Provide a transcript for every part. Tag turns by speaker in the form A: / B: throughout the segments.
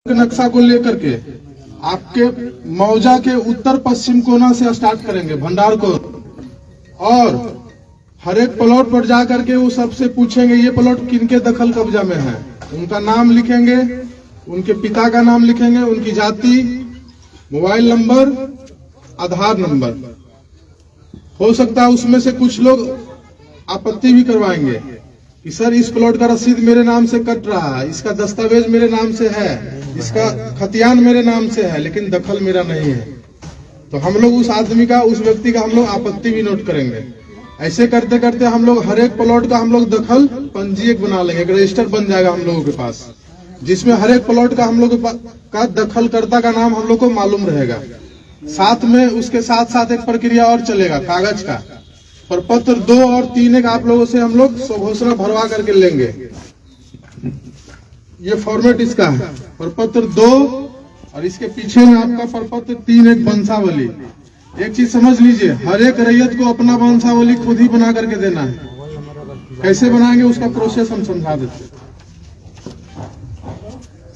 A: नक्शा को लेकर के आपके मौजा के उत्तर पश्चिम कोना से स्टार्ट करेंगे भंडार को, और हर एक प्लॉट पर जा करके वो सबसे पूछेंगे ये प्लॉट किनके दखल कब्जा में है। उनका नाम लिखेंगे, उनके पिता का नाम लिखेंगे, उनकी जाति, मोबाइल नंबर, आधार नंबर। हो सकता है उसमें से कुछ लोग आपत्ति भी करवाएंगे कि सर इस प्लॉट का रसीद मेरे नाम से कट रहा है, इसका दस्तावेज मेरे नाम से है, इसका खतियान मेरे नाम से है, लेकिन दखल मेरा नहीं है। तो हम लोग उस आदमी का, उस व्यक्ति का हम लोग आपत्ति भी नोट करेंगे। ऐसे करते करते हम लोग हर एक प्लॉट का हम लोग दखल पंजीयक बना लेंगे, एक रजिस्टर बन जाएगा हम लोगों के पास, जिसमें हर एक प्लॉट का हम लोग का दखलकर्ता का नाम हम लोग को मालूम रहेगा। साथ में उसके साथ साथ एक प्रक्रिया और चलेगा कागज का। प्रपत्र 2 और 3 एक आप लोगों से हम लोग स्वघोषणा भरवा करके लेंगे। ये फॉर्मेट इसका है, प्रपत्र 2 और इसके पीछे में आपका प्रपत्र 3 एक वंशावली। एक चीज समझ लीजिए, हर एक रैयत को अपना वंशावली खुद ही बना करके देना है। कैसे बनाएंगे उसका प्रोसेस हम समझा देते हैं।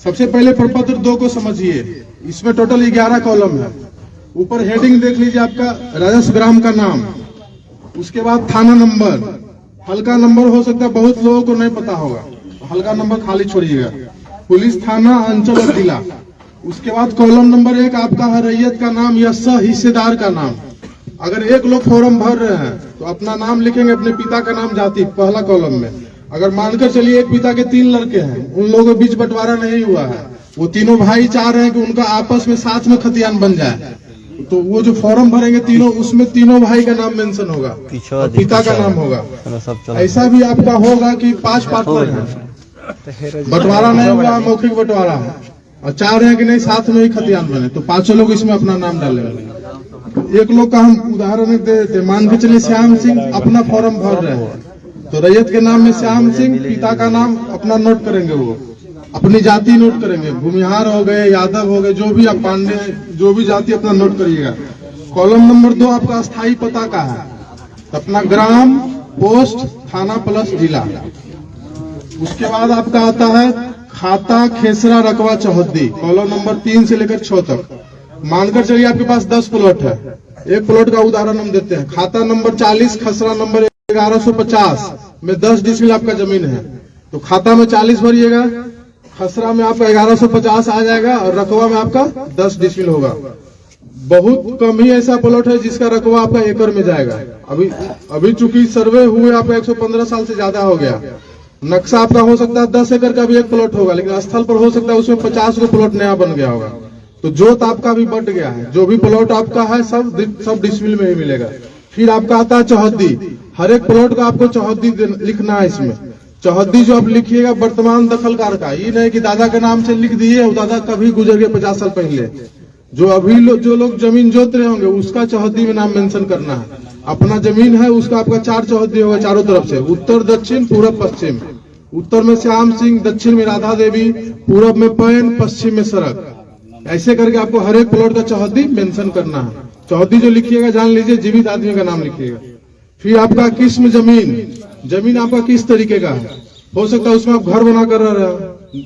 A: सबसे पहले प्रपत्र 2 को समझिए। इसमें टोटल 11 कॉलम है। ऊपर हेडिंग देख लीजिए, आपका राजस्व ग्राम का नाम, उसके बाद थाना नंबर, हल्का नंबर हो सकता है बहुत लोगों को नहीं पता होगा, हल्का नंबर खाली छोड़िएगा, पुलिस थाना, अंचल और जिला। उसके बाद कॉलम नंबर 1 आपका है रैयत का नाम या सह हिस्सेदार का नाम। अगर एक लोग फॉर्म भर रहे हैं तो अपना नाम लिखेंगे, अपने पिता का नाम, जाति, पहला कॉलम में। अगर मानकर चलिए एक पिता के 3 लड़के हैं, उन लोगों के बीच बंटवारा नहीं हुआ है, वो तीनों भाई चाह रहे हैं कि उनका आपस में साथ में खतियान बन जाए, तो वो जो फॉर्म भरेंगे तीनों, उसमें तीनों भाई का नाम मेंशन होगा, पिता का नाम होगा। ऐसा भी आपका होगा कि 5 पार्टनर हैं, बंटवारा नहीं हुआ, मौखिक बंटवारा है, और चाह रहे हैं कि नहीं साथ में ही खतियान बने, तो 5 लोग इसमें अपना नाम डालेंगे। एक लोग का हम उदाहरण दे देते, मान के चलिए श्याम सिंह अपना फॉर्म भर रहे हैं, तो रैयत के नाम में श्याम सिंह, पिता का नाम अपना नोट करेंगे, वो अपनी जाति नोट करेंगे, भूमिहार हो गए, यादव हो गए, जो भी आप पांडे, जो भी जाति अपना नोट करिएगा। कॉलम नंबर 2 आपका स्थायी पता का है, तो अपना ग्राम, पोस्ट, थाना प्लस जिला। उसके बाद आपका आता है खाता, खेसरा, रकबा, चौहद्दी, कॉलम नंबर 3 से लेकर 6 तक। मानकर चलिए आपके पास 10 प्लॉट है, एक प्लॉट का उदाहरण हम देते हैं। खाता नंबर 40, खसरा नंबर 1150 में 10 डिसमिल आपका जमीन है, तो खाता में 40 भरिएगा, खसरा में आपका 1150 आ जाएगा, और रकबा में आपका 10 डिसमिल होगा। बहुत कम ही ऐसा प्लॉट है जिसका रकबा आपका एकड़ में जाएगा। अभी चूंकि सर्वे हुए आपका 115 साल से ज्यादा हो गया। नक्शा आपका हो सकता है 10 एकड़ का भी एक प्लॉट होगा, लेकिन स्थल पर हो सकता है उसमें 50 को प्लॉट नया बन गया होगा, तो जोत आपका भी बढ़ गया है। जो भी प्लॉट आपका है सब डिसमिल में ही मिलेगा। फिर आपका आता है चौहद्दी। हर एक प्लॉट का आपको चौहद्दी लिखना है। इसमें चौहद्दी जो आप लिखिएगा वर्तमान दखलकार का, ये नहीं कि दादा के नाम से लिख दिए और दादा कभी गुजर गए 50 साल पहले। जो अभी जो लोग जमीन जोत रहे होंगे उसका चौहद्दी में नाम मेंशन करना है। अपना जमीन है उसका आपका 4 चौहद्दी होगा चारों तरफ से, उत्तर, दक्षिण, पूरब, पश्चिम। उत्तर में श्याम सिंह, दक्षिण में राधा देवी, पूरब में पैन, पश्चिम में सड़क। ऐसे करके आपको हर एक प्लॉट का चौहद्दी मेंशन करना है। चौहद्दी जो लिखिएगा जान लीजिए जीवित आदमी का नाम लिखिएगा। फिर आपका किस्म जमीन आपका किस तरीके का है। हो सकता है उसमें आप घर बना कर रह रहे हो,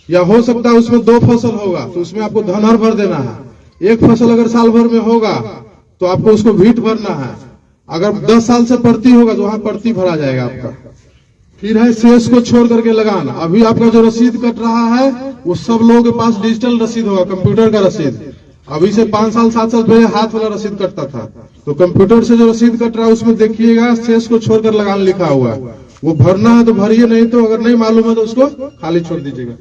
A: या हो सकता है उसमें 2 फसल होगा तो उसमें आपको धनहर भर देना है। एक फसल अगर साल भर में होगा तो आपको उसको भीट भरना है। अगर 10 साल से प्रति होगा तो वहां प्रति भरा जाएगा आपका। फिर है शेष को छोड़ करके लगाना। अभी आपका जो रसीद कट रहा है वो सब लोगों के पास डिजिटल रसीद होगा, कंप्यूटर का रसीद। अभी से 5 साल 7 साल पहले हाथ वाला रसीद कटता था, तो कंप्यूटर से जो रसीद कट रहा है उसमें देखिएगा शेष को छोड़कर लगान लिखा हुआ है। वो भरना है तो भरिए, नहीं तो अगर नहीं मालूम है तो उसको खाली छोड़ दीजिएगा।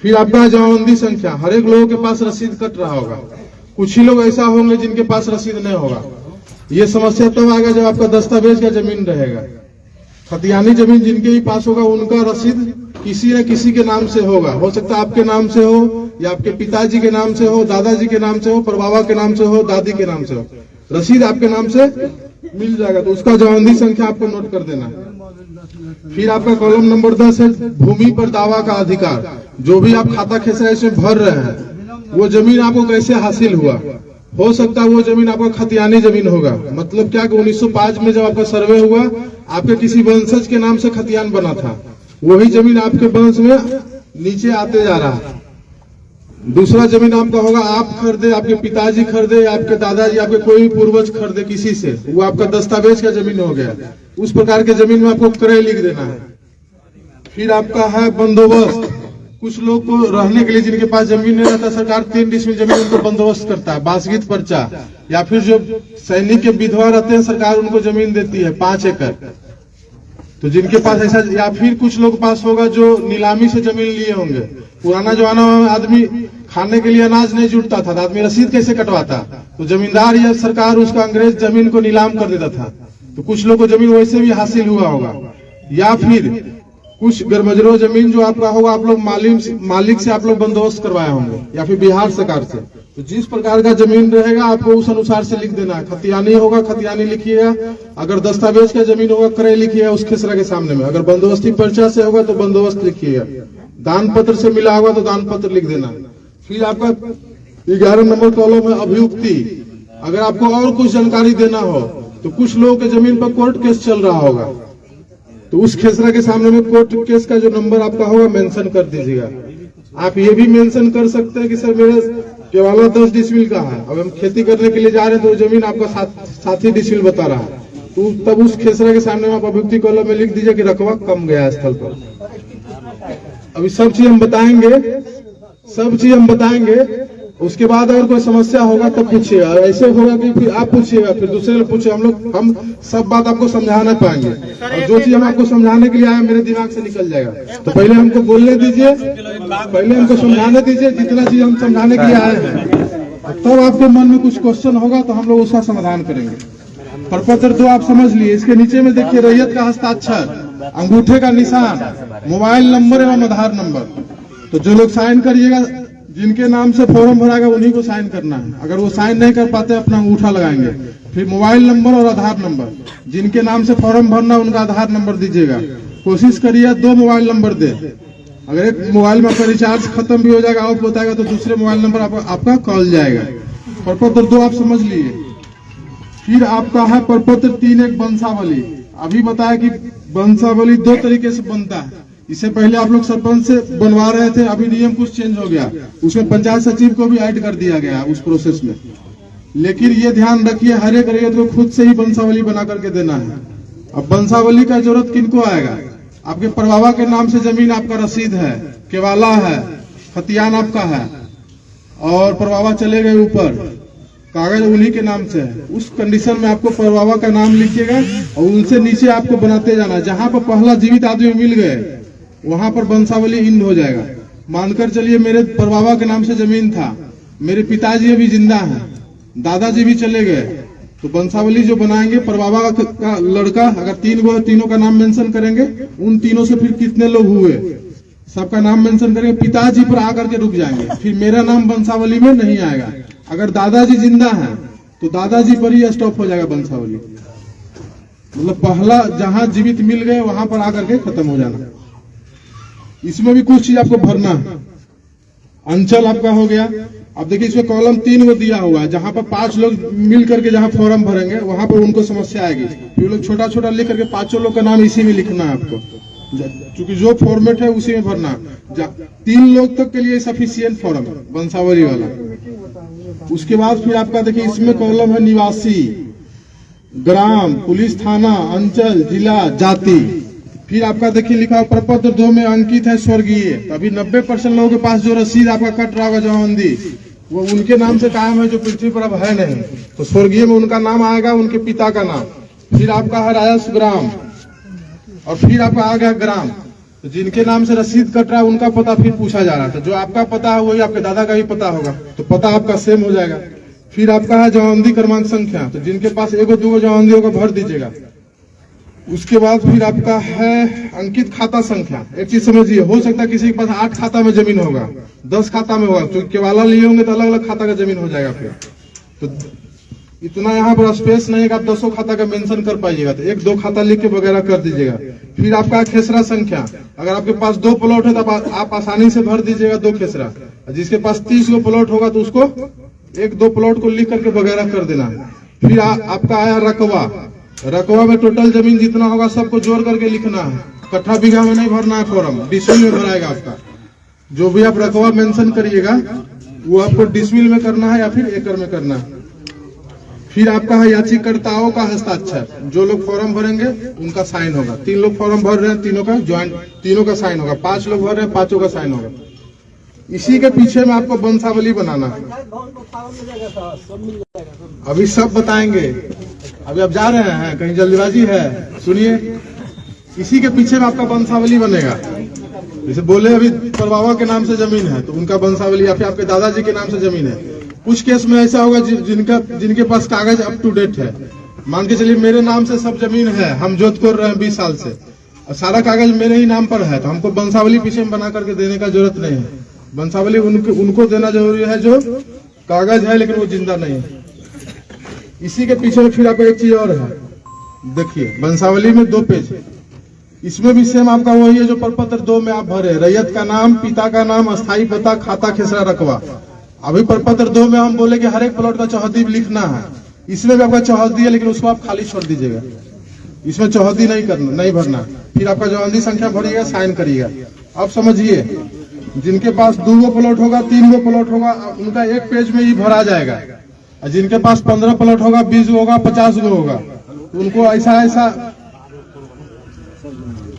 A: फिर आपका जमाबंदी संख्या, हर एक लोगों के पास रसीद कट रहा होगा। कुछ ही लोग ऐसा होंगे जिनके पास रसीद नहीं होगा। ये समस्या तब आएगा जब आपका दस्तावेज का जमीन रहेगा। खतियानी जमीन जिनके ही पास होगा उनका रसीद किसी न किसी के नाम से होगा। हो सकता है आपके नाम से हो, या आपके पिताजी के नाम से हो, दादाजी के नाम से हो, परबाबा के नाम से हो, दादी के नाम से हो, रसीद आपके नाम से मिल जाएगा। तो उसका जमाबंदी संख्या आपको नोट कर देना है। फिर आपका कॉलम नंबर 10 है भूमि पर दावा का अधिकार। जो भी आप खाता खेसरा इसमें भर रहे हैं वो जमीन आपको कैसे हासिल हुआ। हो सकता है वो जमीन आपका खतियानी जमीन होगा। मतलब क्या कि 1905 में जब आपका सर्वे हुआ आपके किसी वंशज के नाम से खतियान बना था, वही जमीन आपके वंश में नीचे आते जा रहा है। दूसरा जमीन आपका होगा आप खरीदे, आपके पिताजी खरीदे, आपके दादाजी, आपके कोई भी पूर्वज खरीदे किसी से, वो आपका दस्तावेज का जमीन हो गया। उस प्रकार के जमीन में आपको क्रय लिख देना है। फिर आपका है बंदोबस्त। कुछ लोग को रहने के लिए जिनके पास जमीन नहीं रहता, सरकार 3 डिसमिल जमीन उनको बंदोबस्त करता है, बासगीत पर्चा। या फिर जो सैनिक के विधवा रहते हैं, सरकार उनको जमीन देती है 5 एकड़। तो जिनके पास ऐसा, या फिर कुछ लोग पास होगा जो नीलामी से जमीन लिए होंगे। पुराना जमाना में आदमी खाने के लिए अनाज नहीं जुटता था, तो आदमी रसीद कैसे कटवाता? तो जमींदार या सरकार उसका अंग्रेज जमीन को नीलाम कर देता था। तो कुछ लोग को जमीन वैसे भी हासिल हुआ होगा। या फिर कुछ गरमजरो जमीन जो आपका होगा, आप लोग मालिक से आप लोग बंदोबस्त करवाए होंगे, या फिर बिहार सरकार से। तो जिस प्रकार का जमीन रहेगा आपको उस अनुसार से लिख देना है। खतियानी होगा खतियानी लिखिएगा, अगर दस्तावेज का जमीन होगा क्रय लिखिएगा उस खेसरा के सामने में, अगर बंदोबस्ती पर्चा से होगा तो बंदोबस्त लिखिएगा, दान पत्र से मिला होगा तो दान पत्र लिख देना। फिर आपका 11 नंबर कॉलम है अभियुक्ति। अगर आपको और कुछ जानकारी देना हो, तो कुछ लोगों के जमीन पर कोर्ट केस चल रहा होगा, तो उस खेसरा के सामने में कोर्ट केस का जो नंबर आपका होगा मेंशन कर दीजिएगा। आप ये भी मेंशन कर सकते हैं कि सर मेरे केवल 10 डिसमिल का है, अब हम खेती करने के लिए जा रहे हैं तो जमीन आपका 7 डिसमिल बता रहा है, तो तब उस खेसरा के सामने में आप अभियुक्ति कॉलम में लिख दीजिए कि रकबा कम गया स्थल पर। अभी सब चीज हम बताएंगे, उसके बाद अगर कोई समस्या होगा तब पूछिएगा। ऐसे होगा कि फिर आप पूछिएगा, फिर दूसरे लोग पूछे, हम सब बात आपको समझा नहीं पाएंगे, और जो चीज हम आपको समझाने के लिए आए मेरे दिमाग से निकल जाएगा। तो पहले हमको बोलने दीजिए, पहले हमको समझाने दीजिए जितना चीज हम समझाने के लिए आए हैं, तब आपके मन में कुछ क्वेश्चन होगा तो हम लोग उसका समाधान करेंगे। प्रपत्र 2 आप समझ लिए, इसके नीचे में देखिए रैयत का हस्ताक्षर, अंगूठे का निशान, मोबाइल नंबर एवं आधार नंबर। तो जो लोग साइन करिएगा, जिनके नाम से फॉर्म भराएगा उन्हीं को साइन करना है। अगर वो साइन नहीं कर पाते अपना अंगूठा लगाएंगे। फिर मोबाइल नंबर और आधार नंबर, जिनके नाम से फॉर्म भरना उनका आधार नंबर दीजिएगा। कोशिश करिए 2 मोबाइल नंबर दे, अगर एक मोबाइल में आपका रिचार्ज खत्म भी हो जाएगा, ऑफ बताएगा तो दूसरे मोबाइल नंबर आपका कॉल जाएगा। प्रपत्र 2 आप समझ लिए। फिर आपका है प्रपत्र 3 एक वंशावली। अभी बताया कि वंशावली 2 तरीके से बनता है। इससे पहले आप लोग सरपंच से बनवा रहे थे, अभी नियम कुछ चेंज हो गया, उसमें पंचायत सचिव को भी ऐड कर दिया गया उस प्रोसेस में। लेकिन ये ध्यान रखिए हर एक रैयत को खुद से ही वंशावली बना करके देना है। अब वंशावली का जरूरत किनको आएगा? आपके परबाबा के नाम से जमीन आपका रसीद है, केवाला है, खतियान आपका है, और परबाबा चले गए ऊपर, कागज उन्हीं के नाम से है। उस कंडीशन में आपको परबाबा का नाम लिखिएगा और उनसे नीचे आपको बनाते जाना। जहां पर पहला जीवित आदमी मिल गए वहां पर वंशावली इंड हो जाएगा। मानकर चलिए मेरे परबाबा के नाम से जमीन था, मेरे पिताजी अभी जिंदा हैं, दादाजी भी चले गए, तो वंशावली जो बनाएंगे परबाबा का लड़का, अगर 3 तीनों का नाम मेंशन करेंगे, उन तीनों से फिर कितने लोग हुए सबका नाम मेंशन करेंगे, पिताजी पर आकर के रुक जाएंगे, फिर मेरा नाम वंशावली में नहीं आएगा। अगर दादाजी जिंदा हैं तो दादाजी पर ही स्टॉप हो जाएगा वंशावली। मतलब पहला जहां जीवित मिल गए वहां पर आकर के खत्म हो जाना। इसमें भी कुछ चीज आपको भरना है। अंचल आपका हो गया। अब देखिए इसमें कॉलम 3 को दिया हुआ है, जहां पर 5 लोग मिल करके जहां फॉर्म भरेंगे वहां पर उनको समस्या आएगी। फिर लोग छोटा छोटा लिख करके 5 लोग का नाम इसी में लिखना है आपको, क्योंकि जो फॉर्मेट है उसी में भरना। 3 लोग तक के लिए सफिशियंट फॉर्म है वंशावली वाला। उसके बाद फिर आपका देखिए इसमें कॉलम है निवासी, ग्राम, पुलिस थाना, अंचल, जिला, जाति। फिर आपका देखिए लिखा प्रपत्र 2 में अंकित है स्वर्गीय। अभी 90% लोगों के पास जो रसीद आपका कट रहा होगा जमाबंदी, वो उनके नाम से कायम है जो पृथ्वी पर अब है नहीं, तो स्वर्गीय में उनका नाम आएगा, उनके पिता का नाम। फिर आपका है राजस्व ग्राम, और फिर आपका आ गया ग्राम। तो जिनके नाम से रसीद कट रहा है उनका पता फिर पूछा जा रहा था, जो आपका पता है वही आपके दादा का भी पता होगा, तो पता आपका सेम हो जाएगा। फिर आपका है जमाबंदी क्रमांक संख्या, तो जिनके पास 1-2 जमाबंदी होगा भर दीजिएगा। उसके बाद फिर आपका है अंकित खाता संख्या। एक चीज समझिए, हो सकता है किसी के पास 8 खाता में जमीन होगा, 10 खाता में होगा, तो केवाला लिए होंगे तो अलग अलग खाता का जमीन हो जाएगा। फिर तो इतना यहाँ पर स्पेस नहीं है कि आप 200 खाता का मेंशन कर पाइएगा, तो 1-2 खाता लिख के वगैरह कर दीजिएगा। फिर आपका खेसरा संख्या, अगर आपके पास 2 प्लॉट है तो आप आसानी से भर दीजिएगा 2 खेसरा। जिसके पास 30 गो प्लॉट होगा तो उसको 1-2 प्लॉट को लिख करके वगैरह कर देना। फिर आपका आया रकबा। रकबा में टोटल जमीन जितना होगा सबको जोड़ करके लिखना है, कट्ठा बीघा में नहीं भरना है फॉर्म, डिसमिल में भराएगा आपका। जो भी आप रकबा मेंशन करिएगा वो आपको डिसमिल में करना है या फिर एकड़ में करना है। फिर आपका है याचिकाकर्ताओं का हस्ताक्षर, जो लोग फॉर्म भरेंगे उनका साइन होगा। 3 लोग फॉर्म भर रहे हैं, तीनों का ज्वाइंट, तीनों का साइन होगा। 5 लोग भर रहे हैं, 5 का साइन होगा। इसी के पीछे में आपको वंशावली बनाना है। अभी सब बताएंगे, अभी आप जा रहे हैं, कहीं जल्दीबाजी है, सुनिए। इसी के पीछे में आपका वंशावली बनेगा। जैसे बोले अभी परबाबा के नाम से जमीन है तो उनका वंशावली, या फिर आपके दादाजी के नाम से जमीन है। कुछ केस में ऐसा होगा जिनके पास कागज अप टू डेट है। मान के चलिए मेरे नाम से सब जमीन है, हम जोत कर रहे हैं 20 साल से, और सारा कागज मेरे ही नाम पर है, तो हमको वंशावली पीछे में बना करके देने का जरूरत नहीं है। वंशावली उनको देना जरूरी है जो कागज है लेकिन वो जिंदा नहीं है। इसी के पीछे में फिर आपको एक चीज और है, देखिए वंशावली में 2 पेज है। इसमें भी सेम आपका वही है जो प्रपत्र 2 में आप भरे, रैयत का नाम, पिता का नाम, अस्थायी पता, खाता खेसरा रकबा। अभी प्रपत्र 2 में हम बोले कि हर एक प्लॉट का चौहद्दी लिखना है। इसमें भी आपका चौहद्दी है लेकिन उसको आप खाली छोड़ दीजिएगा, इसमें चौहद्दी नहीं भरना। फिर आपका चौहद्दी संख्या भरिएगा, साइन करिएगा। अब समझिए, जिनके पास 2 प्लॉट होगा, 3 प्लॉट होगा, उनका 1 पेज में ही भरा जाएगा। और जिनके पास 15 प्लॉट होगा, 20 होगा, 50 होगा, तो उनको ऐसा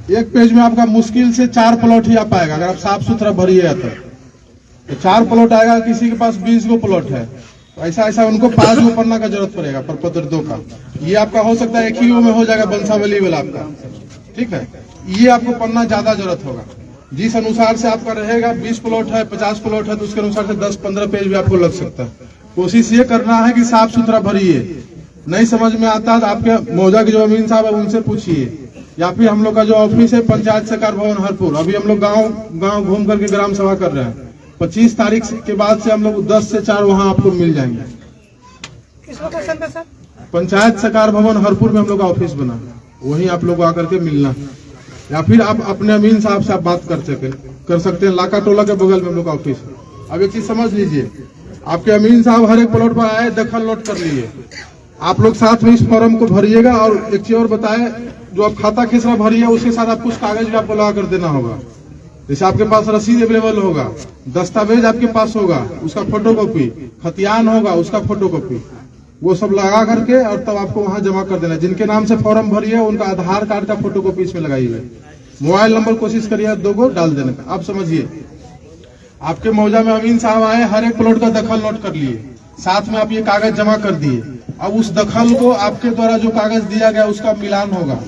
A: 1 पेज में आपका मुश्किल से 4 प्लॉट ही आ पाएगा। अगर आप साफ सुथरा भरिएगा तो 4 प्लॉट आएगा। किसी के पास 20 प्लॉट है तो ऐसा उनको 5 पन्ना का जरूरत पड़ेगा प्रपत्र 2 का। ये आपका हो सकता है 1 ही में हो जाएगा वंशावली वाला आपका, ठीक है। ये आपको पन्ना ज्यादा जरूरत होगा। जिस अनुसार से आपका रहेगा, 20 प्लॉट है, 50 प्लॉट है, तो उसके अनुसार से 10-15 पेज भी आपको लग सकता है। कोशिश ये करना है कि साफ सुथरा भरिए। नहीं समझ में आता तो आपके मौजा के जो अमीन साहब है उनसे पूछिए, या फिर हम लोग का जो ऑफिस है पंचायत सहकार भवन हरपुर, अभी हम लोग गांव घूम करके ग्राम सभा कर रहे हैं। 25 तारीख के बाद से हम लोग 10 से 4 वहां आपको मिल जाएंगे।
B: किस लोकेशन पे सर?
A: पंचायत सहकार भवन हरपुर में हम लोग का ऑफिस बना, वहीं आप लोग आकर के मिलना, या फिर आप अपने अमीन साहब से आप बात कर सकते हैं। लाका टोला के बगल में हम लोग का ऑफिस है। अब एक चीज समझ लीजिए, आपके अमीन साहब हर एक प्लॉट पर आए, दखल नोट कर लिए। आप लोग साथ में इस फॉर्म को भरिएगा। और एक चीज और बताए, जो आप खाता खेसरा भरिए उसके साथ आप कुछ कागज भी आपको लगा कर देना होगा। जैसे आपके पास रसीद अवेलेबल होगा, दस्तावेज आपके पास होगा, उसका फोटोकॉपी, खतियान होगा, उसका फोटोकॉपी, वो सब लगा करके और तब आपको वहां जमा कर देना। जिनके नाम से फॉर्म भरिए उनका आधार कार्ड का फोटोकॉपी इसमें लगाइए। मोबाइल नंबर कोशिश करिए 2 को डाल देने का। आप समझिए, आपके मौजा में अमीन साहब आए, हर एक प्लॉट का दखल नोट कर लिए, साथ में आप ये कागज जमा कर दिए। अब उस दखल को आपके द्वारा जो कागज दिया गया उसका मिलान होगा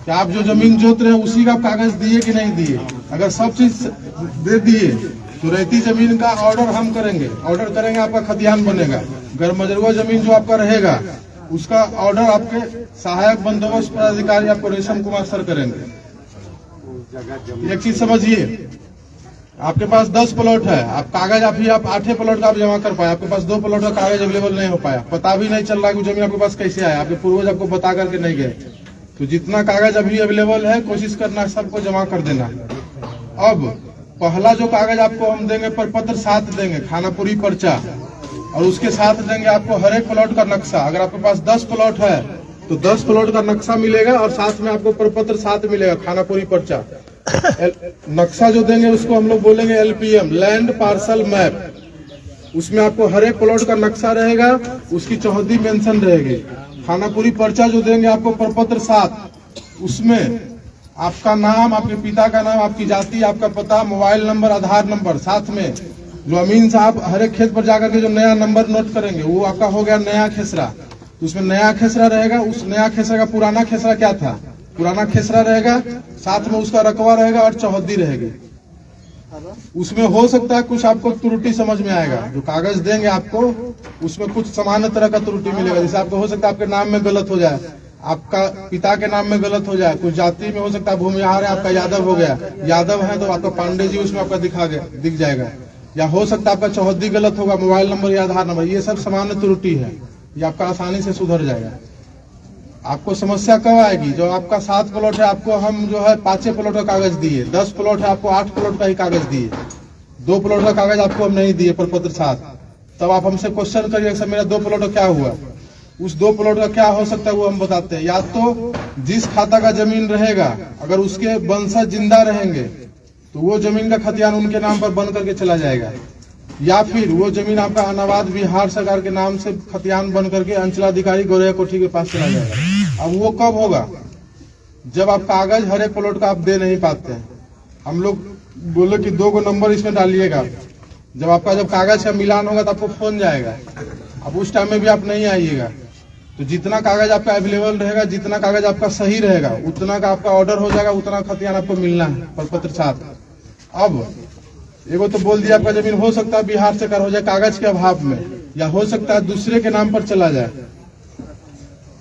A: कि आप जो जमीन जोत रहे हैं उसी का कागज दिए कि नहीं दिए। अगर सब चीज दे दिए तो रहती जमीन का ऑर्डर हम करेंगे, आपका खतियान बनेगा। अगर मजरूआ जमीन जो आपका रहेगा उसका ऑर्डर आपके सहायक बंदोबस्त पदाधिकारी आपको रेशम कुमार सर करेंगे। एक चीज समझिए, आपके पास 10 प्लॉट है, आप कागज आप 8 प्लॉट का आप जमा कर पाए, आपके पास 2 प्लॉट का कागज अवेलेबल नहीं हो पाया, पता भी नहीं चल रहा कि जमीन आपके पास कैसे आया, आपके पूर्वज आपको बता करके नहीं गए। तो जितना कागज अभी अवेलेबल है कोशिश करना सबको जमा कर देना। अब पहला जो कागज आपको हम देंगे, प्रपत्र 7 देंगे, खानापुरी पर्चा, और उसके साथ देंगे आपको हर एक प्लॉट का नक्शा। अगर आपके पास 10 प्लॉट है तो 10 प्लॉट का नक्शा मिलेगा और साथ में आपको प्रपत्र 7 मिलेगा, खानापुरी पर्चा। नक्शा जो देंगे उसको हम लोग बोलेंगे LPM, लैंड पार्सल मैप। उसमें आपको हर एक प्लॉट का नक्शा रहेगा, उसकी चौहद्दी मेंशन रहेगी। खानापुरी पर्चा जो देंगे आपको प्रपत्र 7, उसमें आपका नाम, आपके पिता का नाम, आपकी जाति, आपका पता, मोबाइल नंबर, आधार नंबर, साथ में जो अमीन साहब हर एक खेत पर जाकर के जो नया नंबर नोट करेंगे वो आपका हो गया नया खेसरा। तो उसमें नया खेसरा रहेगा, उस नया खेसरा का पुराना खेसरा क्या था, पुराना खेसरा रहेगा, साथ में उसका रकबा रहेगा और चौहद्दी रहेगी। उसमें हो सकता है कुछ आपको त्रुटि समझ में आएगा, जो कागज देंगे आपको उसमें कुछ सामान्य तरह का त्रुटि मिलेगा। जैसे आपको हो सकता है आपके नाम में गलत हो जाए, आपका पिता के नाम में गलत हो जाए, कुछ जाति में हो सकता है भूमिहार है आपका यादव हो गया, यादव है तो आपका पांडे जी उसमें आपका दिख जाएगा, या हो सकता है आपका चौहद्दी गलत होगा, मोबाइल नंबर या आधार नंबर, ये सब सामान्य त्रुटि है, ये आपका आसानी से सुधर जाएगा। आपको समस्या कब आएगी, जो आपका 7 प्लॉट है आपको हम जो है 5 प्लॉट का कागज दिए, 10 प्लॉट है आपको 8 प्लॉट का ही कागज दिए, 2 प्लॉट का कागज आपको हम नहीं दिए प्रपत्र 7, तब आप हमसे क्वेश्चन करिए सर मेरा 2 प्लॉट का क्या हुआ। उस 2 प्लॉट का क्या हो सकता है वो हम बताते हैं। या तो जिस खाता का जमीन रहेगा अगर उसके वंशज जिंदा रहेंगे तो वो जमीन का खतियान उनके नाम पर बन करके चला जाएगा, या फिर वो जमीन आपका अनाबाद बिहार सरकार के नाम से खतियान बन करके अंचलाधिकारी गौरैया कोठी के पास चला जाएगा। अब वो कब होगा? जब आप कागज हर एक प्लॉट का आप दे नहीं पाते हैं। हम लोग बोले कि 2 नंबर इसमें डालिएगा, जब आपका जब कागज का मिलान होगा तो आपको फोन जाएगा। अब उस टाइम में भी आप नहीं आइएगा, तो जितना कागज आपका अवेलेबल रहेगा, जितना कागज आपका सही रहेगा, उतना का आपका ऑर्डर हो जाएगा, उतना खतियान आपको मिलना है प्रपत्र साथ। अब एगो तो बोल दिया आपका जमीन हो सकता है बिहार से कर हो जाए कागज के अभाव में, या हो सकता है दूसरे के नाम पर चला जाए।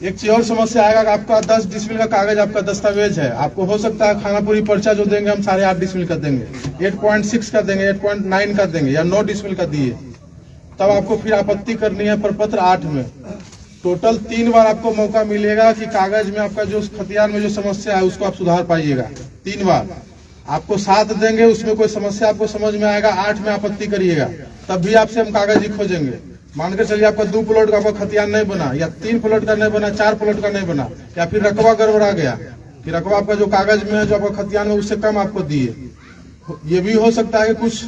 A: एक चीज और समस्या आएगा कि आपका 10 डिसमिल का कागज आपका दस्तावेज है, आपको हो सकता है खानापुरी पर्चा जो देंगे हम 8.5 डिसमिल का देंगे, 8.6 का देंगे, 8.9 का देंगे, या 9 डिसमिल का दिए, तब आपको फिर आपत्ति करनी है प्रपत्र 8 में। टोटल 3 बार आपको मौका मिलेगा कि कागज में आपका जो खतियान में जो समस्या है उसको आप सुधार पाइएगा। 3 बार आपको 7 देंगे, उसमें कोई समस्या आपको समझ में आएगा, 8 में आपत्ति करिएगा, तब भी आपसे हम कागज ही खोजेंगे। मानकर चलिए आपका 2 प्लॉट का आपका खतियान नहीं बना, या 3 प्लॉट का नहीं बना, 4 प्लॉट का नहीं बना, या फिर रकबा गड़बड़ा गया कि रकबा आपका जो कागज में है जो आपका खतियान में उससे कम आपको दिए। ये भी हो सकता है कि कुछ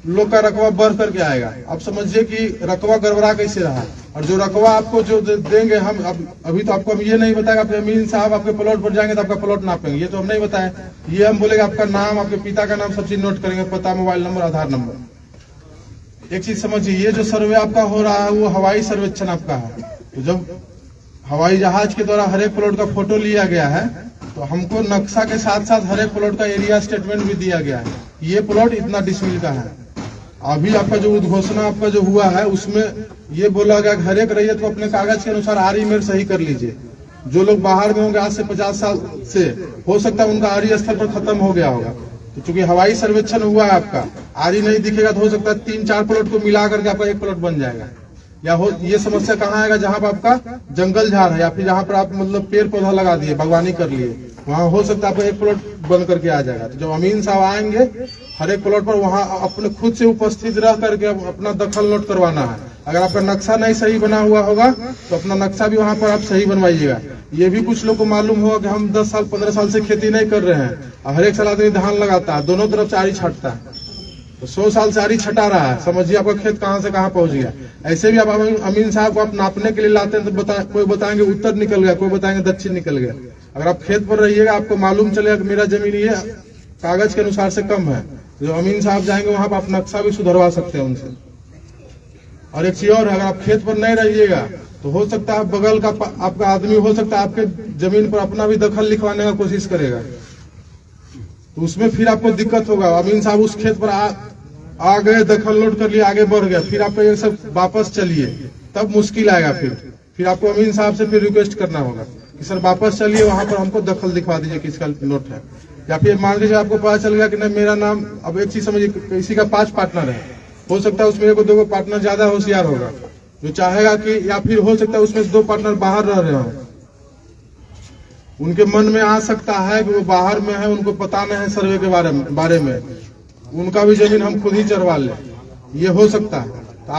A: लोग का रकबा बढ़ करके आएगा। आप समझिए कि रकबा गड़बड़ा कैसे रहा, और जो रकबा आपको जो देंगे हम अभी तो आपको हम ये नहीं बताएगा आप अमीन साहब आपके प्लॉट पर जाएंगे तो आपका प्लॉट नापेंगे, ये तो हम नहीं बताए। ये हम बोलेंगे आपका नाम, आपके पिता का नाम, सब चीज नोट करेंगे, पता, मोबाइल नंबर, आधार नंबर। एक चीज समझिए, ये जो सर्वे आपका हो रहा है वो हवाई सर्वेक्षण आपका है। तो जब हवाई जहाज के द्वारा हर एक प्लॉट का फोटो लिया गया है, तो हमको नक्शा के साथ साथ हर एक प्लॉट का एरिया स्टेटमेंट भी दिया गया है। ये प्लॉट इतना डिसमिल का है। अभी आपका जो उद्घोषणा आपका जो हुआ है उसमें ये बोला गया कि हर एक रैयत को अपने कागज के अनुसार आरी मेर सही कर लीजिए। जो लोग बाहर में होंगे आज से 50 साल से, हो सकता है उनका आरी स्थल पर खत्म हो गया होगा, तो चूंकि हवाई सर्वेक्षण हुआ है आपका, आरी नहीं दिखेगा तो हो सकता है 3-4 प्लॉट को मिला करके आपका एक प्लॉट बन जाएगा। या हो ये समस्या कहाँ आएगा? जहाँ पर आपका जंगल झाड़ है, या फिर जहाँ पर आप मतलब पेड़ पौधा लगा दिए, बागवानी कर लिए, वहाँ हो सकता है आपका एक प्लॉट बन करके आ जाएगा। तो जब अमीन साहब आएंगे हर एक प्लॉट पर, वहाँ अपने खुद से उपस्थित रह करके अपना दखल नोट करवाना है। अगर आपका नक्शा नहीं सही बना हुआ होगा तो अपना नक्शा भी वहाँ पर आप सही बनवाइएगा। ये भी कुछ लोग को मालूम होगा कि हम 10 साल 15 साल से खेती नहीं कर रहे हैं, और हर एक साल आदमी धान लगाता है, दोनों तरफ से आरी छाटता है, तो 100 साल से आरी छटा रहा है। समझिए आपका खेत कहाँ से कहाँ पहुंच गया। ऐसे भी आप अमीन साहब को आप नापने के लिए लाते हैं तो कोई बताएंगे उत्तर निकल गया, कोई बताएंगे दक्षिण निकल गया। अगर आप खेत पर रहिएगा आपको मालूम चलेगा कि मेरा जमीन ये कागज के अनुसार से कम है, जो अमीन साहब जाएंगे वहां पर आप नक्शा भी सुधरवा सकते हैं उनसे। और एक चीज और है, अगर आप खेत पर नहीं रहिएगा तो हो सकता है बगल का आपका आदमी हो सकता है आपके जमीन पर अपना भी दखल लिखवाने का कोशिश करेगा, तो उसमें फिर आपको दिक्कत होगा। अमीन साहब उस खेत पर आ गए, दखल नोट कर लिया, आगे बढ़ गया, फिर आपको ये सब वापस चलिए, तब मुश्किल आएगा। फिर आपको अमीन साहब से फिर रिक्वेस्ट करना होगा कि सर वापस चलिए, वहां पर हमको दखल दिखवा दीजिए किसका नोट है। या फिर मान लीजिए आपको पता चल गया कि नहीं मेरा नाम, अब एक चीज समझिए, किसी का 5 पार्टनर है, हो सकता है उसमें 1-2 पार्टनर ज्यादा होशियार होगा जो चाहेगा कि, या फिर हो सकता है उसमें 2 पार्टनर बाहर रह रहे हो, उनके मन में आ सकता है कि वो बाहर में है, उनको पता नहीं है सर्वे के बारे में, उनका भी जमीन हम खुद ही चरवा ले, ये हो सकता है। तो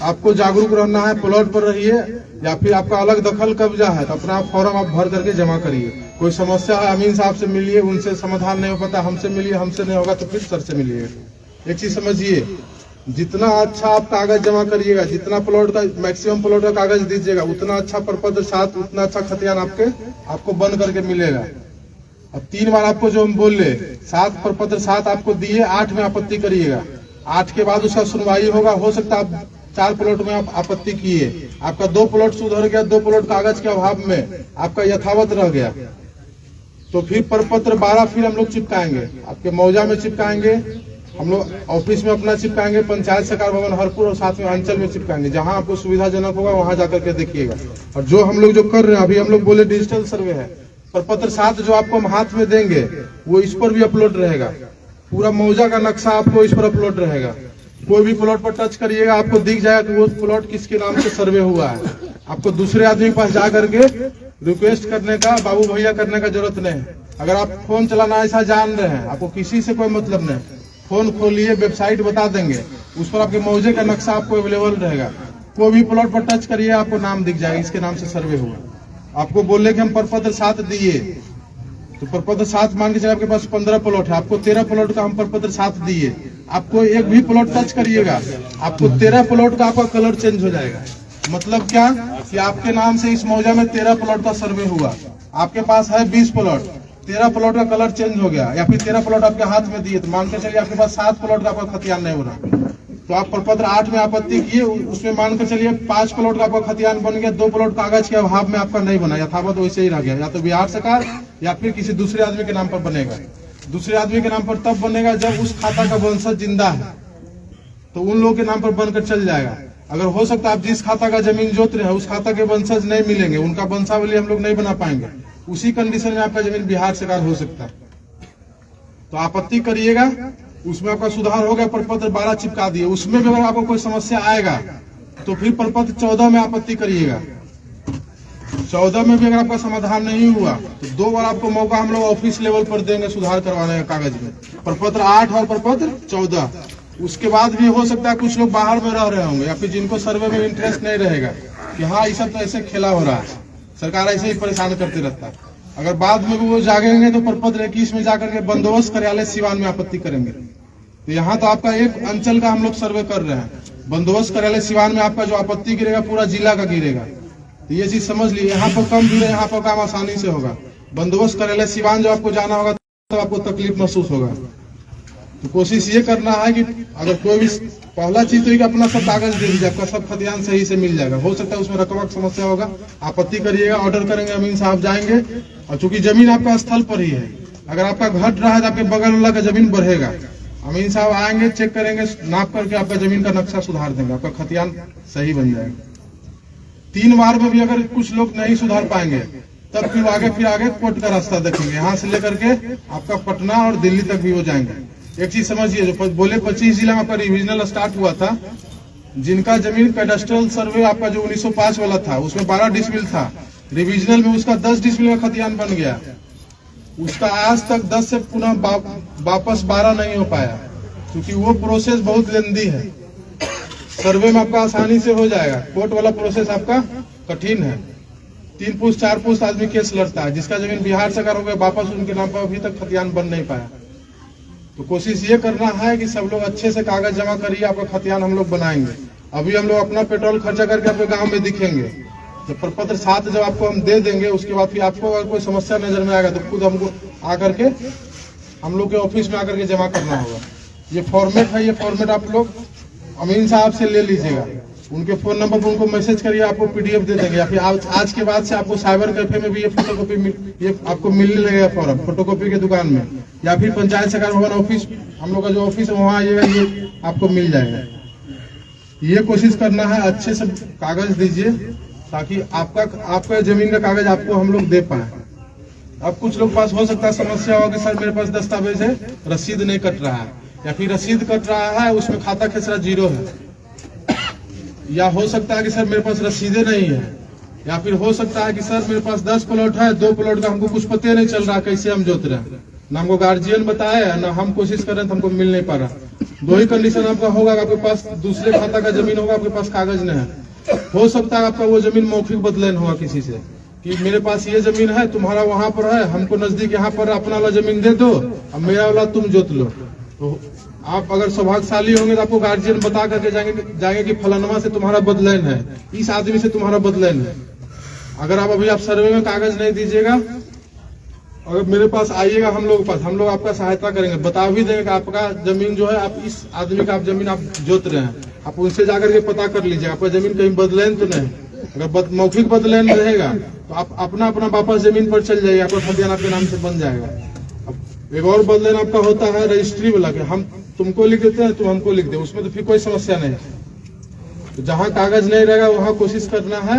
A: आपको जागरूक रहना है, प्लॉट पर रहिए, या फिर आपका अलग दखल कब्जा है तो अपना फॉर्म आप भर करके जमा करिए। कोई समस्या है अमीन साहब से मिलिए, उनसे समाधान नहीं हो पाता हमसे मिलिए, हमसे नहीं होगा तो फिर सर से मिलिए। एक चीज समझिए, जितना अच्छा आप कागज जमा करिएगा, जितना प्लॉट का मैक्सिमम प्लॉट का कागज दीजिएगा, उतना अच्छा प्रपत्र 7, उतना अच्छा खतियान आपको बन करके मिलेगा। अब 3 बार आपको जो हम बोल रहे 7 प्रपत्र 7 आपको दिए, 8 में आपत्ति करिएगा, 8 के बाद उसका सुनवाई होगा। हो सकता है आप 4 प्लॉट में आप आपत्ति किए, आपका 2 प्लॉट सुधर गया, 2 प्लॉट कागज के अभाव में आपका यथावत रह गया, तो फिर प्रपत्र 12 फिर हम लोग चिपकाएंगे, आपके मौजा में चिपकाएंगे, हम लोग ऑफिस में अपना चिपकाएंगे, पंचायत सरकार भवन हरपुर और साथ में अंचल में चिपकाएंगे, जहां आपको सुविधाजनक होगा वहां जाकर के देखिएगा। और जो हम लोग जो कर रहे हैं अभी, हम लोग बोले डिजिटल सर्वे है, प्रपत्र 7 जो आपको हम हाथ में देंगे वो इस पर भी अपलोड रहेगा, पूरा मौजा का नक्शा आपको इस पर अपलोड रहेगा। कोई भी प्लॉट पर टच करिएगा आपको दिख जाएगा कि वो प्लॉट किसके नाम से सर्वे हुआ है। आपको दूसरे आदमी के पास जा करके रिक्वेस्ट करने का, बाबू भैया करने का जरूरत नहीं। अगर आप फोन चलाना ऐसा जान रहे हैं, आपको किसी से कोई मतलब नहीं, फोन खोलिए, वेबसाइट बता देंगे, उस पर आपके मौजे का नक्शा आपको अवेलेबल रहेगा। कोई भी प्लॉट पर टच करिए आपको नाम दिख जाएगा, इसके नाम से सर्वे हुआ। आपको बोले कि हम प्रपत्र 7 दिए, तो प्रपत्र 7 मान के चलिए आपके पास 15 प्लॉट है, आपको 13 प्लॉट का हम प्रपत्र 7 दिए, आपको एक भी प्लॉट टच करिएगा आपको 13 प्लॉट का आपका कलर चेंज हो जाएगा। मतलब क्या कि आपके नाम से इस मौजा में 13 प्लॉट का सर्वे हुआ, आपके पास है 20 प्लॉट, 13 प्लॉट का कलर चेंज हो गया या फिर 13 प्लॉट आपके हाथ में दिए, तो मान के चलिए आपके पास 7 प्लॉट का आपका खतियान नहीं हो रहा, तो आप प्रपत्र 8 में आपत्ति किए, उसमें मान कर चलिए 5 प्लॉट का आपका खतियान बन गया, 2 प्लॉट कागज के अभाव में आपका नहीं बना, यथावत वैसे ही रह गया, या तो बिहार सरकार या फिर किसी दूसरे आदमी के नाम पर बनेगा। दूसरे आदमी के नाम पर तब बनेगा जब उस खाता का वंशज जिंदा है, तो उन लोगों के नाम पर बनकर चल जाएगा। अगर हो सकता है आप जिस खाता का जमीन जोत रहे हैं उस खाता के वंशज नहीं मिलेंगे, उनका वंशावली हम लोग नहीं बना पाएंगे, उसी कंडीशन में आपका जमीन बिहार सरकार हो सकता है। तो आपत्ति करिएगा, उसमें आपका सुधार हो गया, प्रपत्र 12 चिपका दिए, उसमें भी अगर आपको कोई समस्या आएगा तो फिर प्रपत्र 14 में आपत्ति करिएगा। 14 में भी अगर आपका समाधान नहीं हुआ तो 2 बार आपको मौका हम लोग ऑफिस लेवल पर देंगे सुधार करवाने का कागज में, प्रपत्र 8 और प्रपत्र 14। उसके बाद भी हो सकता है कुछ लोग बाहर में रह रहे होंगे या फिर जिनको सर्वे में इंटरेस्ट नहीं रहेगा कि हाँ ये सब तो ऐसे खेला हो रहा है, सरकार ऐसे ही परेशान करती रहता है। अगर बाद में भी वो जागेंगे तो प्रपत्र 21 में जाकर के बंदोबस्त कार्यालय सिवान में आपत्ति करेंगे। तो यहाँ तो आपका एक अंचल का हम लोग सर्वे कर रहे हैं, बंदोबस्त कार्यालय सिवान में आपका जो आपत्ति गिरेगा पूरा जिला का गिरेगा। तो ये चीज समझ लीजिए, यहाँ पर कम गिरे, यहाँ पर काम आसानी से होगा। बंदोबस्त कार्यालय सिवान जो आपको जाना होगा तो आपको तकलीफ महसूस होगा। तो कोशिश ये करना है कि अगर कोई भी पहला चीज तो कि अपना सब कागज दे दीजिए, आपका सब खतियान सही से मिल जाएगा। हो सकता है उसमें रकबा की समस्या होगा, आपत्ति करिएगा, ऑर्डर करेंगे, अमीन साहब जाएंगे, और चूंकि जमीन आपका स्थल पर ही है, अगर आपका घट रहा है तो आपके बगल वाला का जमीन बढ़ेगा, अमीन साहब आएंगे, चेक करेंगे, नाप करके आपका जमीन का नक्शा सुधार देंगे, आपका खतियान सही बन जाएगा। 3 बार में भी अगर कुछ लोग नहीं सुधार पाएंगे तब फिर आगे कोर्ट का रास्ता देखेंगे, यहाँ से लेकर के आपका पटना और दिल्ली तक भी हो जाएंगे। एक चीज समझिए, जो बोले 25 जिला में आपका रिविजनल स्टार्ट हुआ था, जिनका जमीन कैडेस्ट्रल सर्वे आपका जो 1905 वाला था उसमें 12 डिसमिल था, रिविजनल में उसका 10 डिसमिल का खतियान बन गया, उसका आज तक 10 से पुनः वापस 12 नहीं हो पाया, क्योंकि वो प्रोसेस बहुत लेंदी है। सर्वे में आपका आसानी से हो जाएगा, कोर्ट वाला प्रोसेस आपका कठिन है। 3 पुस्त 4 पुस्त आदमी केस लड़ता है, जिसका जमीन बिहार सरकार हो गया वापस उनके नाम पर अभी तक खतियान बन नहीं पाया। तो कोशिश ये करना है कि सब लोग अच्छे से कागज जमा करिए, आपका खतियान हम लोग बनाएंगे। अभी हम लोग अपना पेट्रोल खर्चा करके आपके गांव में दिखेंगे, जब प्रपत्र 7 जब आपको हम दे देंगे उसके बाद फिर आपको अगर कोई समस्या नजर में आएगा तो खुद हमको आकर के हम लोग के ऑफिस में आकर के जमा करना होगा। ये फॉर्मेट है, ये फॉर्मेट आप लोग अमीन साहब से ले लीजिएगा, उनके फोन नंबर पर उनको मैसेज करिए, आपको पीडीएफ दे देंगे, या फिर आज के बाद से आपको साइबर कैफे में भी ये फोटोकॉपी ये आपको मिलने लगेगा फॉर्म, फोटोकॉपी के दुकान में, या फिर पंचायत सरकार भवन ऑफिस, हम लोग का जो ऑफिस है वहाँ आइएगा, ये आपको मिल जाएगा। ये कोशिश करना है अच्छे से कागज दीजिए ताकि आपका जमीन का कागज आपको हम लोग दे पाए। अब कुछ लोग पास हो सकता है समस्या हो कि सर मेरे पास दस्तावेज है, रसीद नहीं कट रहा है, या फिर रसीद कट रहा है उसमें खाता खेसरा 0 है, या हो सकता है कि सर मेरे पास रसीदें नहीं है, या फिर हो सकता है कि सर मेरे पास 10 प्लॉट है, 2 प्लॉट का हमको कुछ पता नहीं चल रहा कैसे हम जोत रहे हैं, ना हमको गार्जियन बताया ना हम कोशिश कर रहे हैं तो हमको मिल नहीं पा रहा। 2 ही कंडीशन आपका होगा, आपके पास दूसरे खाता का जमीन होगा, आपके पास कागज नहीं है। हो सकता है आपका वो जमीन मौखिक बदलान हुआ किसी से कि मेरे पास ये जमीन है, तुम्हारा वहां पर है, हमको नजदीक यहाँ पर अपना वाला जमीन दे दो, अब मेरा वाला तुम जोत लो। तो आप अगर सौभाग्यशाली होंगे तो आपको गार्जियन बता करके जाएंगे कि फलानमा से तुम्हारा बदलान है, इस आदमी से तुम्हारा बदलान है। अगर आप सर्वे में कागज नहीं दीजिएगा, अगर मेरे पास आइएगा हम लोग आपका सहायता करेंगे, बता भी देंगे कि आपका जमीन जो है आप इस आदमी का आप जमीन आप जोत रहे हैं, आप उनसे जाकर के पता कर लीजिए आपका जमीन कहीं बदलान तो नहीं। अगर मौखिक बदलान रहेगा तो आप अपना वापस जमीन पर चल जाइए, आपका खतियान आपके नाम से बन जाएगा। अब एक और बदलान आपका होता है रजिस्ट्री वाला के, हम तुमको लिख देते हैं तुम हमको लिख दे, उसमें तो फिर कोई समस्या नहीं। तो जहाँ कागज नहीं रहेगा वहाँ कोशिश करना है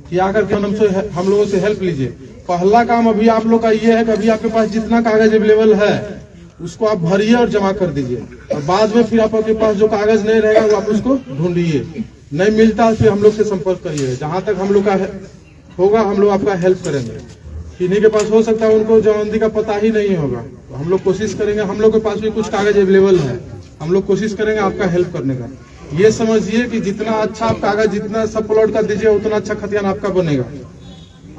A: कि आकर के हम लोगों से हेल्प लीजिए। पहला काम अभी आप लोग का ये है कि अभी आपके पास जितना कागज अवेलेबल है उसको आप भरिए और जमा कर दीजिए, और बाद में फिर आपके पास जो कागज नहीं रहेगा वो आप उसको ढूंढिए, नहीं मिलता फिर हम लोग से संपर्क करिए। जहां तक हम लोग का होगा हम लोग आपका हेल्प करेंगे। किन्हीं के पास हो सकता है उनको जमानती का पता ही नहीं होगा, तो हम लोग कोशिश करेंगे, हम लोग के पास भी कुछ कागज अवेलेबल है, हम लोग कोशिश करेंगे आपका हेल्प करने का। ये समझिए कि जितना अच्छा आप कागज जितना सब प्लॉट का दीजिए उतना अच्छा खतियान आपका बनेगा।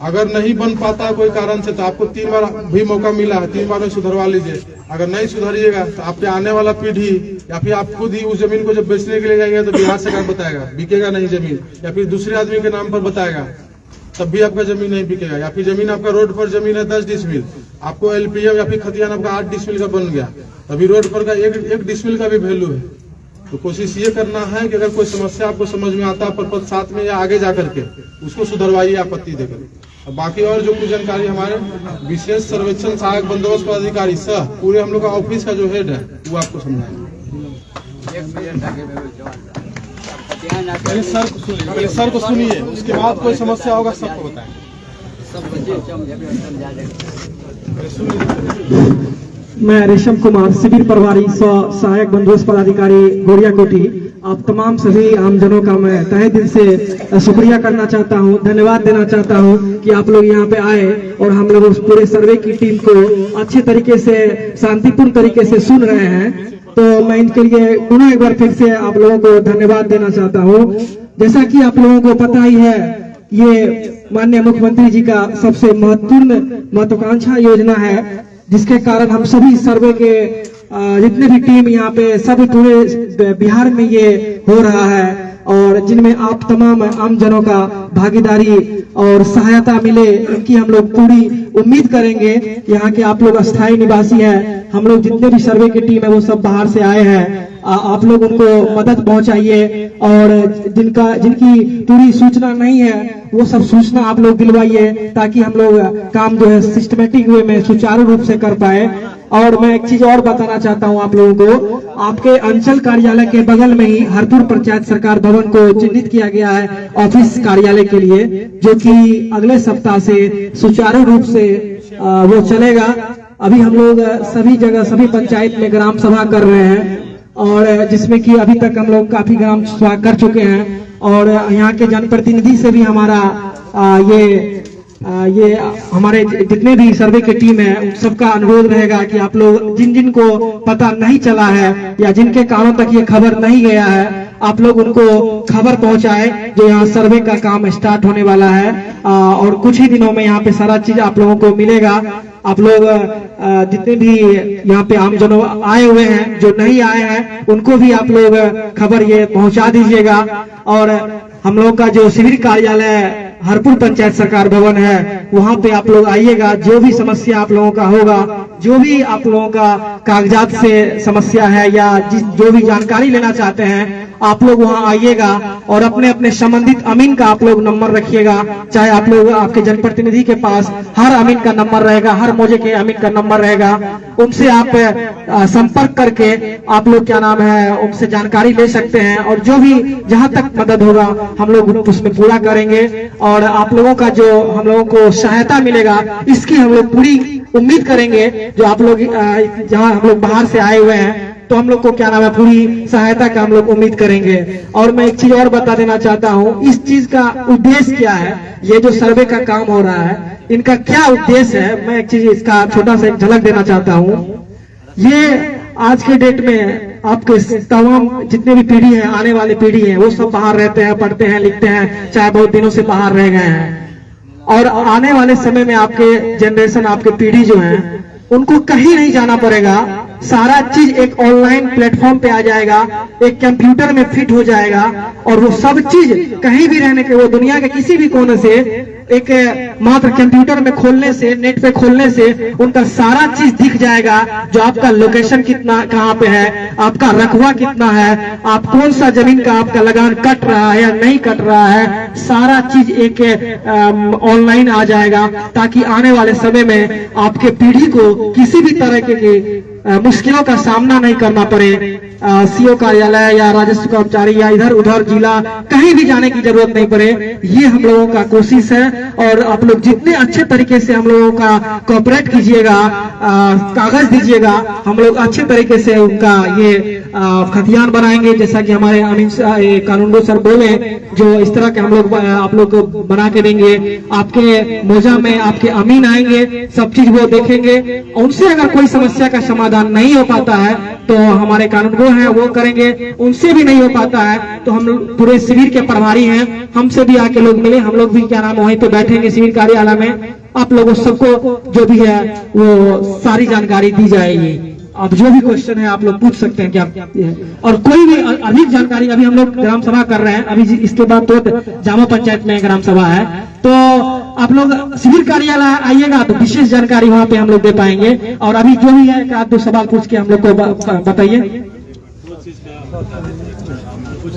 A: अगर नहीं बन पाता है कोई कारण से तो आपको 3 बार भी मौका मिला है, 3 बार में सुधरवा लीजिए। अगर नहीं सुधरिएगा तो आपके आने वाला पीढ़ी या फिर आप खुद ही उस जमीन को जब बेचने के लिए जाएंगे तो बिहार सरकार बताएगा बिकेगा नहीं जमीन, या फिर दूसरे आदमी के नाम पर बताएगा तब भी आपका जमीन नहीं बिकेगा। या फिर जमीन आपका रोड पर जमीन है 10 डिसमिल, आपको LPM या फिर खतियान आपका 8 डिसमिल का बन गया, अभी रोड पर का एक डिसमिल का भी वैल्यू है। तो कोशिश ये करना है कि अगर कोई समस्या आपको समझ में आता है पर साथ में या आगे जाकर के उसको सुधरवाइए आपत्ति देकर। बाकी और जो कुछ जानकारी हमारे विशेष सर्वेक्षण सहायक बंदोबस्त पदाधिकारी सह पूरे हम लोग का ऑफिस का जो हेड है वो आपको समझाएंगे। पहले सर को सुनिए, उसके बाद कोई समस्या होगा सबको बताएंगे।
C: मैं रेशम कुमार, शिविर प्रभारी सहायक बंदोबस्त पदाधिकारी गोरिया कोठी। आप तमाम सभी आमजनों का मैं तहे दिल से शुक्रिया करना चाहता हूं, धन्यवाद देना चाहता हूं कि आप लोग यहां पे आए और हम लोग उस पूरे सर्वे की टीम को अच्छे तरीके से शांतिपूर्ण तरीके से सुन रहे हैं। तो मैं इनके लिए पुनः एक बार फिर से आप लोगों को धन्यवाद देना चाहता हूं। जैसा कि आप लोगों को पता ही है, ये माननीय मुख्यमंत्री जी का सबसे महत्वपूर्ण महत्वाकांक्षा योजना है, जिसके कारण हम सभी सर्वे के जितने भी टीम यहाँ पे सब पूरे बिहार में ये हो रहा है और जिनमें आप तमाम आम जनों का भागीदारी और सहायता मिले, इनकी हम लोग पूरी उम्मीद करेंगे। यहाँ के आप लोग अस्थायी निवासी हैं, हम लोग जितने भी सर्वे की टीम है वो सब बाहर से आए हैं। आप लोग उनको मदद पहुंचाइए और जिनकी पूरी सूचना नहीं है वो सब सूचना आप लोग दिलवाइए, ताकि हम लोग काम जो है सिस्टमेटिक वे में सुचारू रूप से कर पाए। और मैं एक चीज और बताना चाहता हूं आप लोगों को, आपके अंचल कार्यालय के बगल में ही हरपुर पंचायत सरकार भवन को चिन्हित किया गया है ऑफिस कार्यालय के लिए, जो कि अगले सप्ताह से सुचारू रूप से वो चलेगा। अभी हम लोग सभी जगह सभी पंचायत में ग्राम सभा कर रहे हैं और जिसमें कि अभी तक हम लोग काफी ग्राम सभा कर चुके हैं और यहाँ के जनप्रतिनिधि से भी हमारा ये हमारे जितने भी सर्वे की टीम है उन सबका अनुरोध रहेगा कि आप लोग जिन को पता नहीं चला है या जिनके कारणों तक ये खबर नहीं गया है, आप लोग उनको खबर पहुंचाए जो यहाँ सर्वे का काम स्टार्ट होने वाला है और कुछ ही दिनों में यहाँ पे सारा चीज आप लोगों को मिलेगा। आप लोग जितने भी यहाँ पे आमजनों आए हुए हैं, जो नहीं आए हैं, उनको भी आप लोग खबर ये पहुंचा दीजिएगा। और हम लोग का जो शिविर कार्यालय हरपुर पंचायत सरकार भवन है, वहां पे आप लोग आइएगा। जो भी समस्या आप लोगों का होगा, जो भी आप लोगों का कागजात से समस्या है या जो भी जानकारी लेना चाहते हैं, आप लोग वहां आइएगा और अपने अपने संबंधित अमीन का आप लोग नंबर रखिएगा। चाहे आप लोग आपके जनप्रतिनिधि के पास हर अमीन का नंबर रहेगा, हर मौजे के अमीन का नंबर रहेगा, उनसे आप संपर्क करके आप लोग क्या नाम है उनसे जानकारी ले सकते हैं और जो भी जहां तक मदद होगा हम लोग उसमें पूरा करेंगे। और आप लोगों का जो हम लोगों को सहायता मिलेगा इसकी हम लोग पूरी उम्मीद करेंगे। जो आप लोग जहां हम लोग बाहर से आए हुए हैं तो हम लोग को क्या नाम है पूरी सहायता का हम लोग उम्मीद करेंगे। और मैं एक चीज और बता देना चाहता हूं, इस चीज का उद्देश्य क्या है, ये जो सर्वे का काम हो रहा है इनका क्या उद्देश्य है, मैं एक चीज इसका छोटा सा एक झलक देना चाहता हूं। ये आज के डेट में आपके तमाम जितने भी पीढ़ी है, आने वाली पीढ़ी है, वो सब बाहर रहते हैं, पढ़ते हैं, लिखते हैं, चाहे बहुत दिनों से बाहर रह गए हैं। और आने वाले समय में आपके जनरेशन, आपके पीढ़ी जो है, उनको कहीं नहीं जाना पड़ेगा। सारा चीज एक ऑनलाइन प्लेटफॉर्म पे आ जाएगा, एक कंप्यूटर में फिट हो जाएगा और वो सब चीज कहीं भी रहने के, वो दुनिया के किसी भी कोने से एक मात्र कंप्यूटर में खोलने से, नेट पे खोलने से उनका सारा चीज दिख जाएगा। जो आपका लोकेशन कितना, कहाँ पे है, आपका रकबा कितना है, आप कौन सा जमीन का आपका लगान कट रहा है या नहीं कट रहा है, सारा चीज एक ऑनलाइन आ जाएगा, ताकि आने वाले समय में आपके पीढ़ी को किसी भी तरह की मुश्किलों का सामना नहीं करना पड़े। सीओ कार्यालय या राजस्व कर्मचारी या इधर उधर जिला कहीं भी जाने की जरूरत नहीं पड़े। ये हम लोगों का कोशिश है और आप लोग जितने अच्छे तरीके से हम लोगों का कोऑपरेट कीजिएगा, कागज दीजिएगा, हम लोग अच्छे तरीके से उनका ये खतियान बनाएंगे। जैसा कि हमारे अमीन कानूनगो सर बोले, जो इस तरह के हम लोग आप लोग को बना के देंगे। आपके मोजा में आपके अमीन आएंगे, सब चीज वो देखेंगे। उनसे अगर कोई समस्या का समाधान नहीं हो पाता है तो हमारे कानूनगो जो है वो करेंगे, उनसे भी नहीं हो पाता है तो हम पूरे शिविर के प्रभारी हैं, हमसे भी आके लोग मिले, हम लोग भी क्या नाम वहीं पे बैठेंगे शिविर कार्यालय में, आप लोगों सबको जो भी है वो सारी जानकारी दी जाएगी। अब जो भी क्वेश्चन है आप लोग पूछ सकते हैं क्या, और कोई भी अधिक जानकारी, अभी हम लोग ग्राम सभा कर रहे हैं, अभी इसके बाद तो जामा पंचायत में ग्राम सभा है, तो आप लोग शिविर कार्यालय आइएगा तो विशेष जानकारी वहाँ पे हम लोग दे पाएंगे। और अभी जो भी है एक आध दो सवाल पूछ के हम लोग को बताइए।
D: कुछ